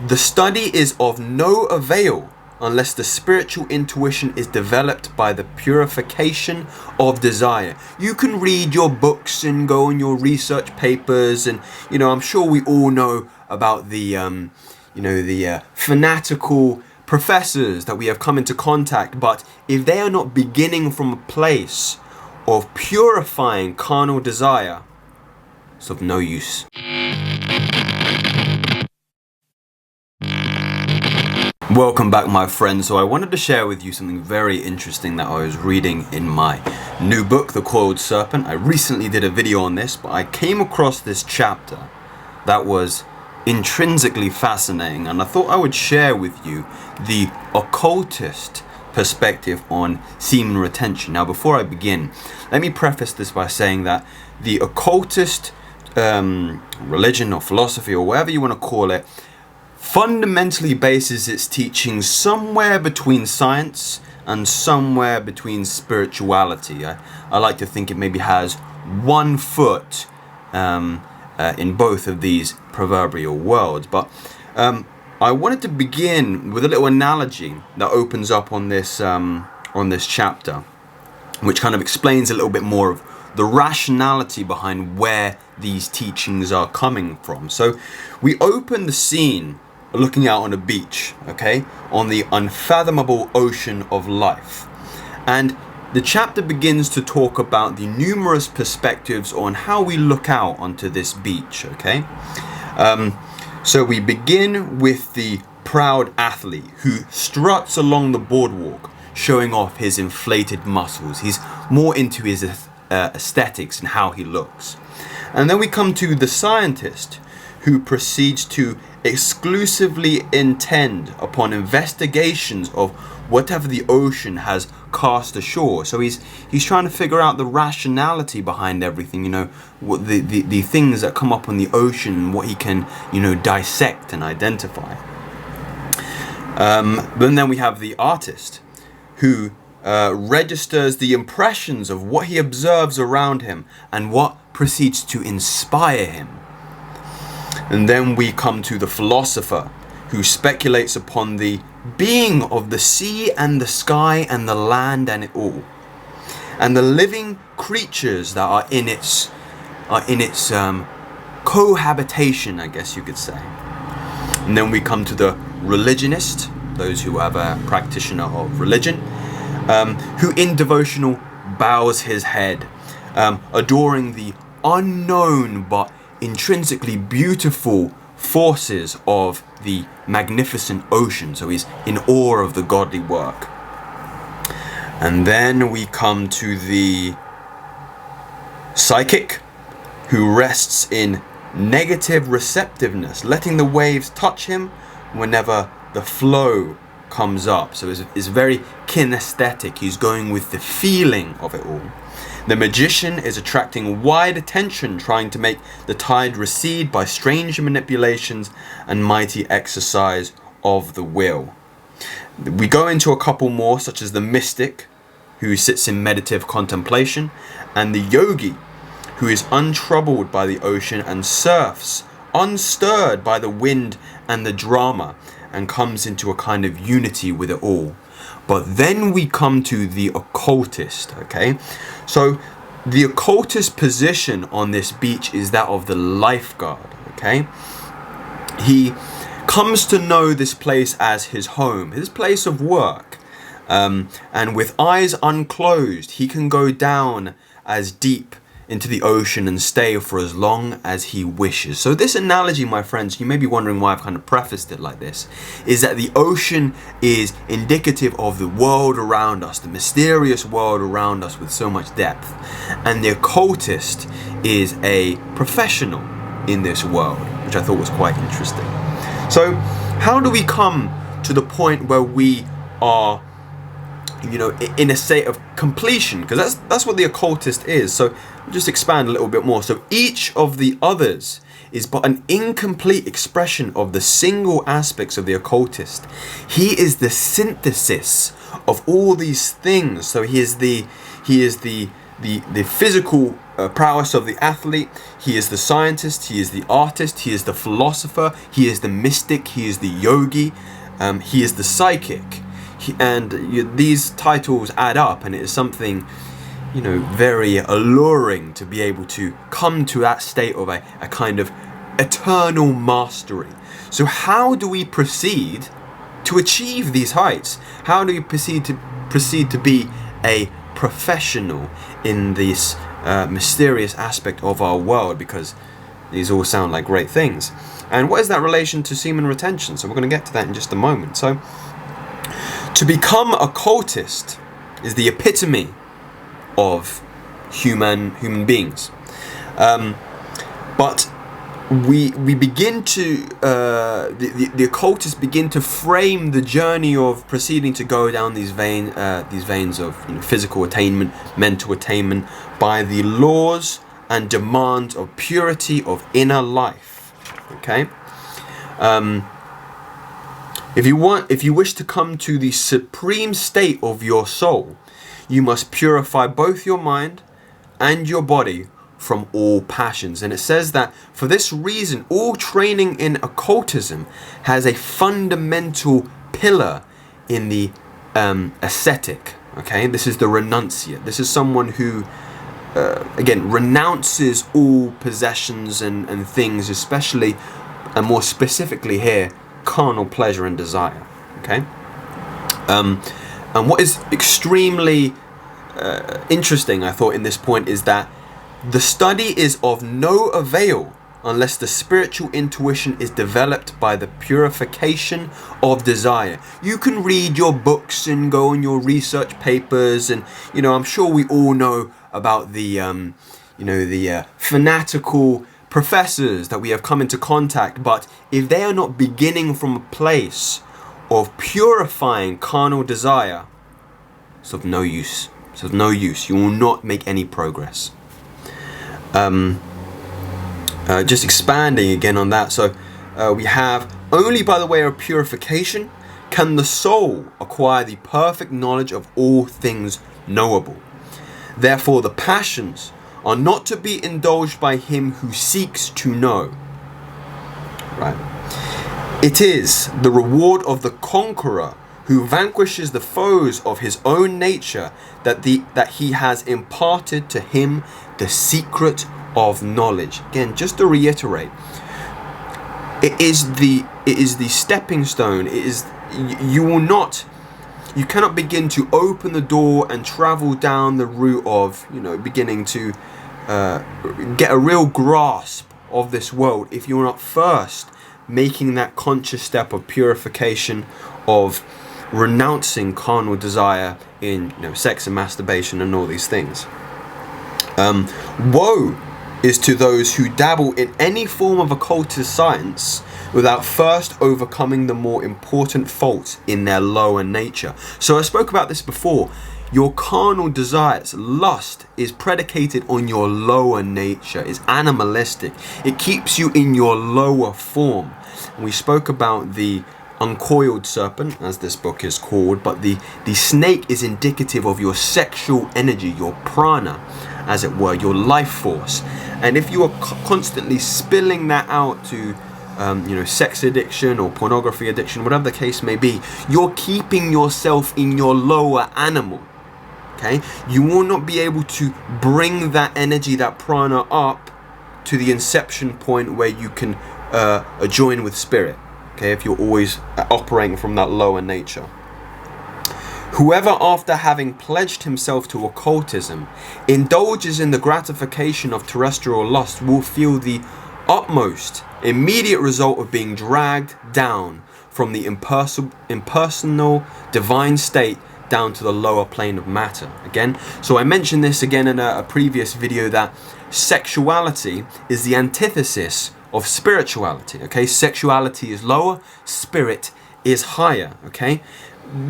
The study is of no avail unless the spiritual intuition is developed by the purification of desire. You can read your books and go on your research papers, and I'm sure we all know about the fanatical professors that we have come into contact, but if they are not beginning from a place of purifying carnal desire, it's of no use. Welcome back, my friends. So I wanted to share with you something very interesting that I was reading in my new book, The Coiled Serpent. I recently did a video on this, but I came across this chapter that was intrinsically fascinating, and I thought I would share with you the occultist perspective on semen retention. Now, before I begin, let me preface this by saying that the occultist religion or philosophy, or whatever you want to call it, fundamentally bases its teachings somewhere between science and somewhere between spirituality. I like to think it maybe has one foot in both of these proverbial worlds. But I wanted to begin with a little analogy that opens up on this chapter, which kind of explains a little bit more of the rationality behind where these teachings are coming from. So we open the scene looking out on a beach, okay, on the unfathomable ocean of life. And the chapter begins to talk about the numerous perspectives on how we look out onto this beach, okay? So we begin with the proud athlete who struts along the boardwalk, showing off his inflated muscles. He's more into his aesthetics and how he looks. And then we come to the scientist who proceeds to exclusively intend upon investigations of whatever the ocean has cast ashore. So he's trying to figure out the rationality behind everything, what the things that come up on the ocean, and what he can, dissect and identify. But then we have the artist who registers the impressions of what he observes around him and what proceeds to inspire him. And then we come to the philosopher who speculates upon the being of the sea and the sky and the land and it all, and the living creatures that are in its cohabitation, I guess you could say. And then we come to the religionist, those who have a practitioner of religion, who in devotional bows his head, adoring the unknown but intrinsically beautiful forces of the magnificent ocean. So he's in awe of the godly work. And then we come to the psychic who rests in negative receptiveness, letting the waves touch him whenever the flow comes up. So it's very kinesthetic. He's going with the feeling of it all. The magician is attracting wide attention, trying to make the tide recede by strange manipulations and mighty exercise of the will. We go into a couple more, such as the mystic, who sits in meditative contemplation, and the yogi, who is untroubled by the ocean and surfs, unstirred by the wind and the drama, and comes into a kind of unity with it all. But then we come to the occultist, okay? So the occultist position on this beach is that of the lifeguard, okay? He comes to know this place as his home, his place of work. And with eyes unclosed, he can go down as deep into the ocean and stay for as long as he wishes. So this analogy, my friends, you may be wondering why I've kind of prefaced it like this, is that the ocean is indicative of the world around us, the mysterious world around us with so much depth. And the occultist is a professional in this world, which I thought was quite interesting. So how do we come to the point where we are, in a state of completion? Because that's what the occultist is. So just expand a little bit more. So each of the others is but an incomplete expression of the single aspects of the occultist. He is the synthesis of all these things. So he is the physical prowess of the athlete. He is the scientist. He is the artist. He is the philosopher. He is the mystic. He is the yogi. He is the psychic. These titles add up, and it is something, very alluring to be able to come to that state of a kind of eternal mastery. So how do we proceed to achieve these heights? How do we proceed to be a professional in this mysterious aspect of our world? Because these all sound like great things. And what is that relation to semen retention? So we're going to get to that in just a moment. So to become occultist is the epitome of human beings. But we begin to the occultists begin to frame the journey of proceeding to go down these veins of physical attainment, mental attainment, by the laws and demands of purity of inner life. Okay. If you wish to come to the supreme state of your soul, you must purify both your mind and your body from all passions. And it says that for this reason, all training in occultism has a fundamental pillar in the ascetic. Okay, this is the renunciate. This is someone who again renounces all possessions and things, especially and more specifically here, carnal pleasure and desire. Okay, and what is extremely interesting, I thought, in this point is that the study is of no avail unless the spiritual intuition is developed by the purification of desire. You can read your books and go on your research papers, and I'm sure we all know about the fanatical professors that we have come into contact, but if they are not beginning from a place of purifying carnal desire, it's of no use. It's of no use. You will not make any progress. Just expanding again on that. So we have, only by the way of purification can the soul acquire the perfect knowledge of all things knowable. Therefore the passions are not to be indulged by him who seeks to know. Right. It is the reward of the conqueror who vanquishes the foes of his own nature that he has imparted to him the secret of knowledge. Again, just to reiterate, it is the stepping stone. It is you cannot begin to open the door and travel down the route of beginning to get a real grasp of this world if you're not first making that conscious step of purification, of renouncing carnal desire in sex and masturbation and all these things. Woe is to those who dabble in any form of occultist science without first overcoming the more important faults in their lower nature. So I spoke about this before. Your carnal desires, lust, is predicated on your lower nature. It's animalistic. It keeps you in your lower form. And we spoke about the uncoiled serpent, as this book is called, but the snake is indicative of your sexual energy, your prana, as it were, your life force. And if you are constantly spilling that out to sex addiction or pornography addiction, whatever the case may be, you're keeping yourself in your lower animal. Okay, you will not be able to bring that energy, that prana, up to the inception point where you can join with spirit. Okay, if you're always operating from that lower nature. Whoever, after having pledged himself to occultism, indulges in the gratification of terrestrial lust will feel the utmost immediate result of being dragged down from the impersonal divine state down to the lower plane of matter. Again, so I mentioned this again in a previous video, that sexuality is the antithesis of spirituality. Okay, sexuality is lower, spirit is higher. Okay,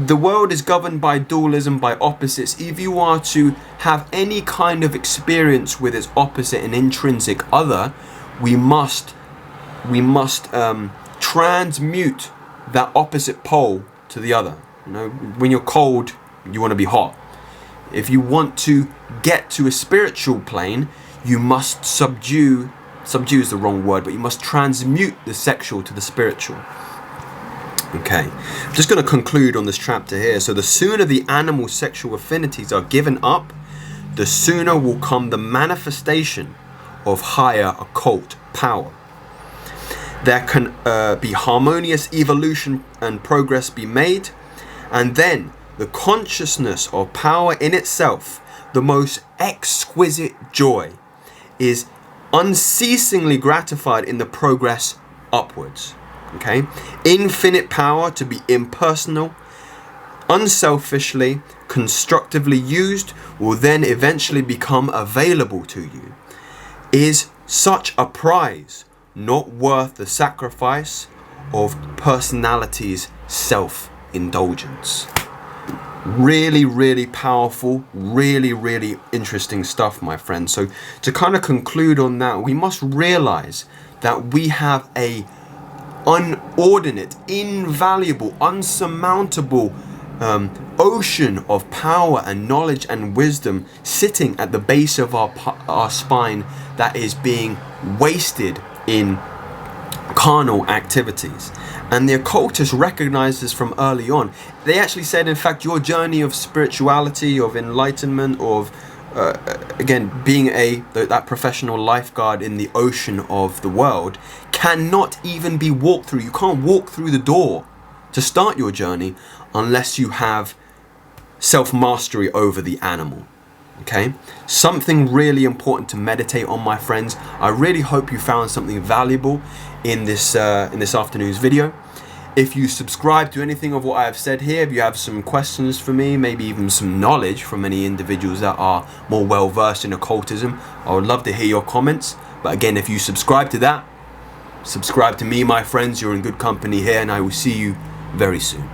the world is governed by dualism, by opposites. If you are to have any kind of experience with its opposite and intrinsic other, we must transmute that opposite pole to the other. When you're cold, you want to be hot. If you want to get to a spiritual plane, you must subdue is the wrong word, but you must transmute the sexual to the spiritual. Okay, I'm just going to conclude on this chapter here. So the sooner the animal sexual affinities are given up, the sooner will come the manifestation of higher occult power. There can be harmonious evolution and progress be made, and then the consciousness of power in itself, the most exquisite joy, is unceasingly gratified in the progress upwards. Okay, infinite power to be impersonal, unselfishly, constructively used will then eventually become available to you. Is such a prize not worth the sacrifice of personality's self-indulgence? Really, really powerful, really, really interesting stuff, my friends. So to kind of conclude on that, we must realize that we have a unordinate, invaluable, unsurmountable ocean of power and knowledge and wisdom sitting at the base of our spine that is being wasted in carnal activities. And the occultists recognized this from early on. They actually said, in fact, your journey of spirituality, of enlightenment, of again being that professional lifeguard in the ocean of the world, cannot even be walked through. You can't walk through the door to start your journey unless you have self-mastery over the animal. Okay, something really important to meditate on, my friends. I really hope you found something valuable in this afternoon's video. If you subscribe to anything of what I have said here, if you have some questions for me, maybe even some knowledge from any individuals that are more well versed in occultism, I would love to hear your comments. But again, if you subscribe to that, subscribe to me, my friends. You're in good company here, and I will see you very soon.